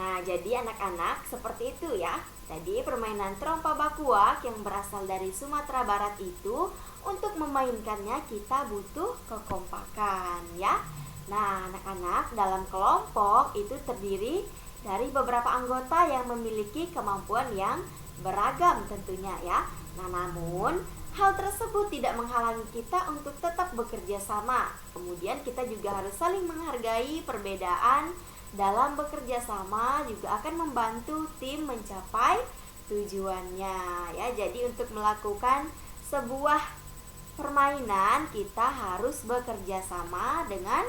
Nah, jadi anak-anak seperti itu ya. Jadi permainan trompa bakuak yang berasal dari Sumatera Barat itu untuk memainkannya kita butuh kekompakan ya. Nah, anak-anak dalam kelompok itu terdiri dari beberapa anggota yang memiliki kemampuan yang beragam tentunya ya. Nah, namun hal tersebut tidak menghalangi kita untuk tetap bekerja sama. Kemudian kita juga harus saling menghargai perbedaan. Dalam bekerja sama juga akan membantu tim mencapai tujuannya ya. Jadi untuk melakukan sebuah permainan kita harus bekerja sama dengan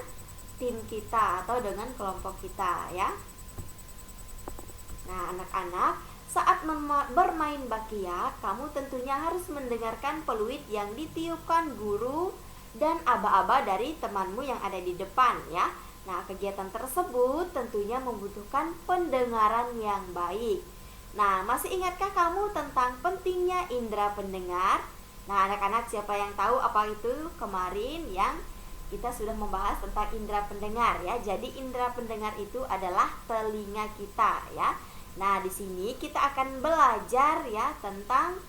tim kita atau dengan kelompok kita ya. Nah, anak-anak, saat bermain bakiak, kamu tentunya harus mendengarkan peluit yang ditiupkan guru dan aba-aba dari temanmu yang ada di depan ya. Nah, kegiatan tersebut tentunya membutuhkan pendengaran yang baik. Nah, masih ingatkah kamu tentang pentingnya indera pendengar? Nah, anak-anak, siapa yang tahu apa itu kemarin yang kita sudah membahas tentang indera pendengar ya. Jadi indera pendengar itu adalah telinga kita ya. Nah, di sini kita akan belajar ya tentang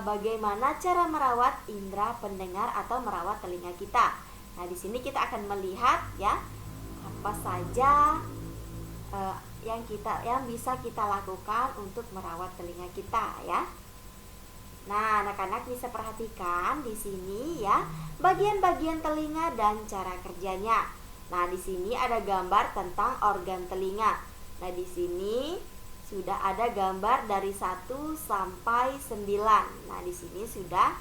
bagaimana cara merawat indera pendengar atau merawat telinga kita. Nah, di sini kita akan melihat ya apa saja yang bisa kita lakukan untuk merawat telinga kita ya. Nah, anak-anak bisa perhatikan di sini ya bagian-bagian telinga dan cara kerjanya. Nah, di sini ada gambar tentang organ telinga. Nah, di sini sudah ada gambar dari 1 sampai 9. Nah, di sini sudah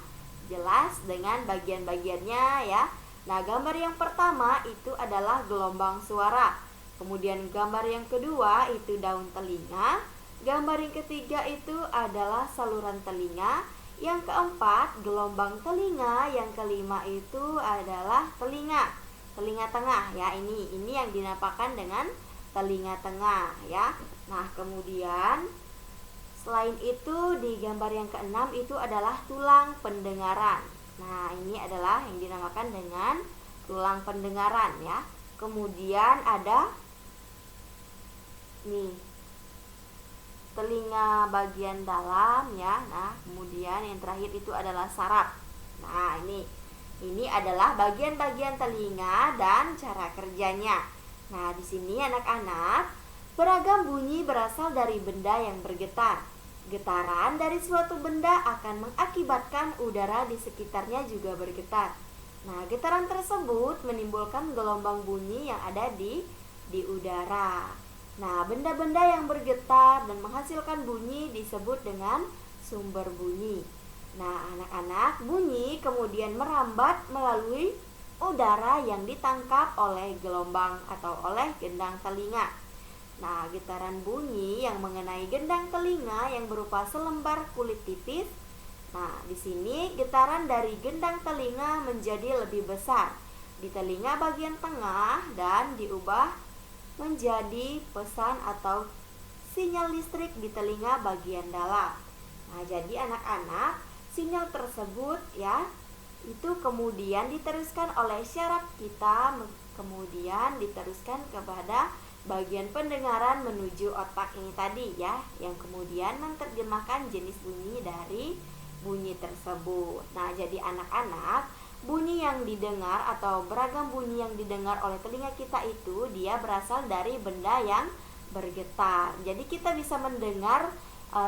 jelas dengan bagian-bagiannya ya. Nah, gambar yang pertama itu adalah gelombang suara. Kemudian gambar yang kedua itu daun telinga. Gambar yang ketiga itu adalah saluran telinga. Yang keempat gelombang telinga. Yang kelima itu adalah telinga tengah ya. Ini yang dinamakan dengan telinga tengah ya. Nah, kemudian selain itu di gambar yang keenam itu adalah tulang pendengaran. Nah, ini adalah yang dinamakan dengan tulang pendengaran ya. Kemudian ada nih telinga bagian dalam ya. Nah, kemudian yang terakhir itu adalah saraf. Nah, ini adalah bagian-bagian telinga dan cara kerjanya. Nah, di sini anak-anak, beragam bunyi berasal dari benda yang bergetar. Getaran dari suatu benda akan mengakibatkan udara di sekitarnya juga bergetar. Nah, getaran tersebut menimbulkan gelombang bunyi yang ada di udara. Nah, benda-benda yang bergetar dan menghasilkan bunyi disebut dengan sumber bunyi. Nah, anak-anak, bunyi kemudian merambat melalui udara yang ditangkap oleh gelombang atau oleh gendang telinga. Nah, getaran bunyi yang mengenai gendang telinga yang berupa selembar kulit tipis. Nah, di sini getaran dari gendang telinga menjadi lebih besar di telinga bagian tengah dan diubah menjadi pesan atau sinyal listrik di telinga bagian dalam. Nah, jadi anak-anak, sinyal tersebut ya itu kemudian diteruskan oleh syaraf kita, kemudian diteruskan kepada bagian pendengaran menuju otak ini tadi ya, yang kemudian menerjemahkan jenis bunyi dari bunyi tersebut. Nah, jadi anak-anak, bunyi yang didengar atau beragam bunyi yang didengar oleh telinga kita itu dia berasal dari benda yang bergetar. Jadi kita bisa mendengar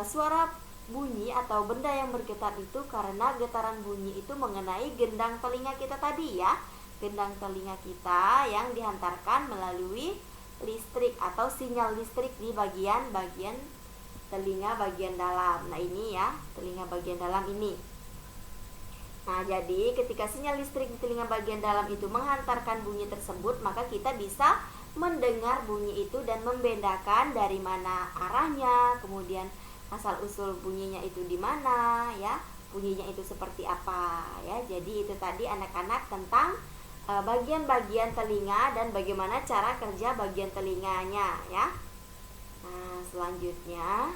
suara bunyi atau benda yang bergetar itu karena getaran bunyi itu mengenai gendang telinga kita tadi ya. Gendang telinga kita yang dihantarkan melalui listrik atau sinyal listrik di bagian telinga bagian dalam. Nah, ini ya, telinga bagian dalam ini. Nah, jadi ketika sinyal listrik di telinga bagian dalam itu menghantarkan bunyi tersebut, maka kita bisa mendengar bunyi itu dan membedakan dari mana arahnya, kemudian asal usul bunyinya itu di mana ya, bunyinya itu seperti apa ya. Jadi itu tadi anak-anak tentang bagian-bagian telinga dan bagaimana cara kerja bagian telinganya ya. Nah, selanjutnya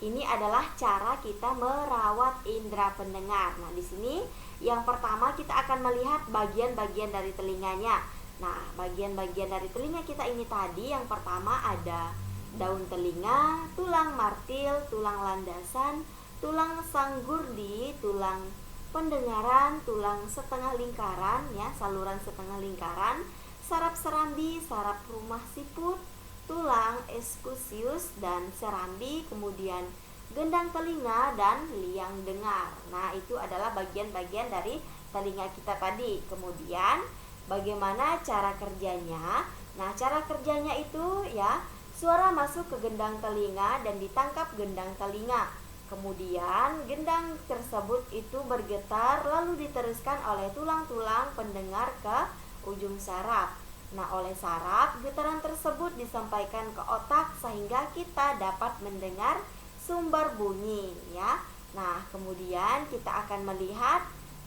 ini adalah cara kita merawat indera pendengar. Nah, di sini yang pertama kita akan melihat bagian-bagian dari telinganya. Nah, bagian-bagian dari telinga kita ini tadi yang pertama ada daun telinga, tulang martil, tulang landasan, tulang sanggurdi, tulang pendengaran, tulang setengah lingkaran ya, saluran setengah lingkaran, saraf serambi, saraf rumah siput, tulang eskusius dan serambi, kemudian gendang telinga dan liang dengar. Nah, itu adalah bagian-bagian dari telinga kita tadi. Kemudian bagaimana cara kerjanya? Nah, cara kerjanya itu ya, suara masuk ke gendang telinga dan ditangkap gendang telinga. Kemudian gendang tersebut itu bergetar lalu diteruskan oleh tulang-tulang pendengar ke ujung saraf. Nah, oleh saraf, getaran tersebut disampaikan ke otak sehingga kita dapat mendengar sumber bunyi ya. Nah, kemudian kita akan melihat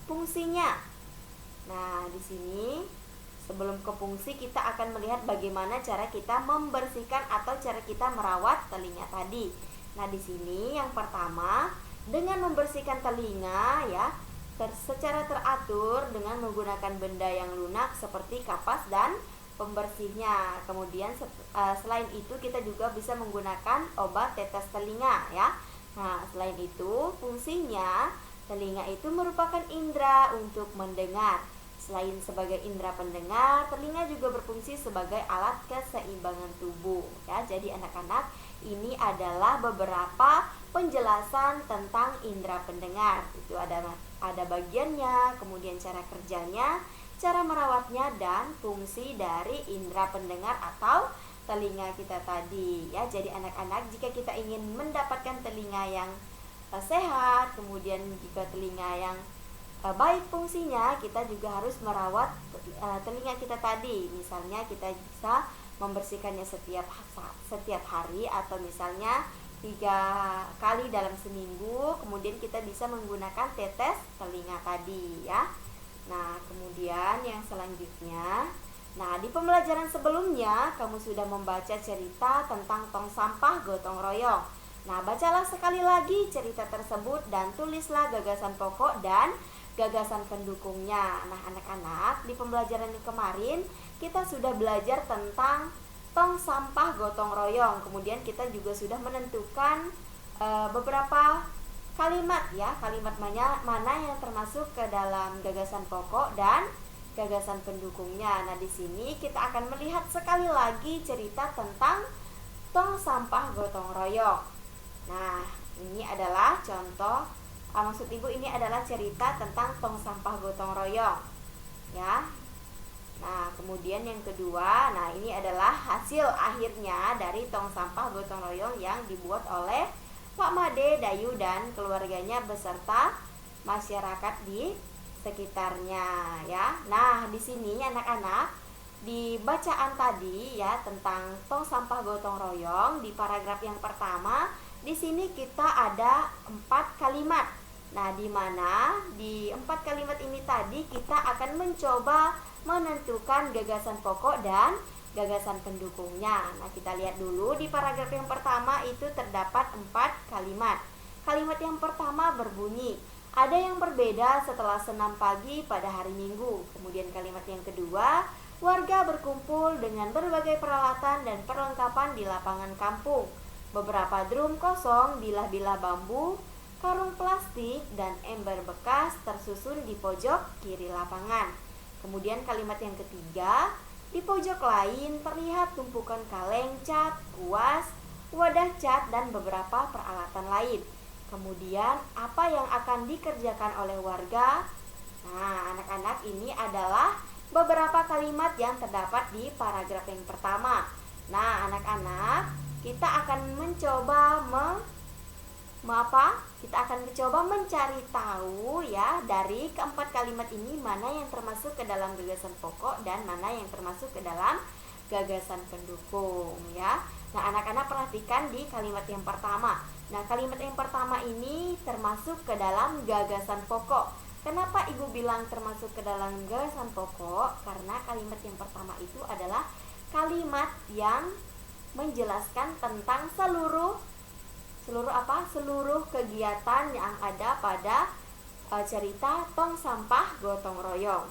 fungsinya. Nah, di sini sebelum ke fungsi kita akan melihat bagaimana cara kita membersihkan atau cara kita merawat telinga tadi. Nah, di sini yang pertama dengan membersihkan telinga ya, secara teratur dengan menggunakan benda yang lunak seperti kapas dan pembersihnya. Kemudian selain itu kita juga bisa menggunakan obat tetes telinga ya. Nah, selain itu fungsinya telinga itu merupakan indera untuk mendengar. Selain sebagai indera pendengar, telinga juga berfungsi sebagai alat keseimbangan tubuh ya. Jadi anak-anak, ini adalah beberapa penjelasan tentang indera pendengar. Itu ada bagiannya, kemudian cara kerjanya, cara merawatnya, dan fungsi dari indera pendengar atau telinga kita tadi ya. Jadi anak-anak, jika kita ingin mendapatkan telinga yang sehat, kemudian jika telinga yang baik fungsinya, kita juga harus merawat telinga kita tadi. Misalnya kita bisa membersihkannya setiap hari, atau misalnya 3 kali dalam seminggu. Kemudian kita bisa menggunakan tetes telinga tadi ya. Nah, kemudian yang selanjutnya, nah di pembelajaran sebelumnya kamu sudah membaca cerita tentang tong sampah gotong royong. Nah, bacalah sekali lagi cerita tersebut dan tulislah gagasan pokok dan gagasan pendukungnya. Nah, anak-anak, di pembelajaran yang kemarin kita sudah belajar tentang tong sampah gotong royong. Kemudian kita juga sudah menentukan beberapa kalimat ya, kalimat mana yang termasuk ke dalam gagasan pokok dan gagasan pendukungnya. Nah, di sini kita akan melihat sekali lagi cerita tentang tong sampah gotong royong. Nah, ini adalah contoh, maksud ibu ini adalah cerita tentang tong sampah gotong royong ya. Nah, kemudian yang kedua, nah ini adalah hasil akhirnya dari tong sampah gotong royong yang dibuat oleh Pak Made, Dayu, dan keluarganya beserta masyarakat di sekitarnya ya. Nah, di sini anak-anak, di bacaan tadi ya tentang tong sampah gotong royong, di paragraf yang pertama di sini kita ada 4 kalimat. Nah, di mana di 4 kalimat ini tadi kita akan mencoba menentukan gagasan pokok dan gagasan pendukungnya. Nah, kita lihat dulu di paragraf yang pertama itu terdapat 4 kalimat. Kalimat yang pertama berbunyi, ada yang berbeda setelah senam pagi pada hari Minggu. Kemudian kalimat yang kedua, warga berkumpul dengan berbagai peralatan dan perlengkapan di lapangan kampung. Beberapa drum kosong, bilah-bilah bambu, karung plastik, dan ember bekas tersusun di pojok kiri lapangan. Kemudian kalimat yang ketiga, di pojok lain terlihat tumpukan kaleng cat, kuas, wadah cat, dan beberapa peralatan lain. Kemudian apa yang akan dikerjakan oleh warga? Nah, anak-anak, ini adalah beberapa kalimat yang terdapat di paragraf yang pertama. Nah, anak-anak, kita akan mencoba mencari tahu ya dari keempat kalimat ini mana yang termasuk ke dalam gagasan pokok dan mana yang termasuk ke dalam gagasan pendukung ya. Nah, anak-anak perhatikan di kalimat yang pertama. Nah, kalimat yang pertama ini termasuk ke dalam gagasan pokok. Kenapa ibu bilang termasuk ke dalam gagasan pokok? Karena kalimat yang pertama itu adalah kalimat yang menjelaskan tentang seluruh kegiatan yang ada pada cerita tong sampah gotong royong.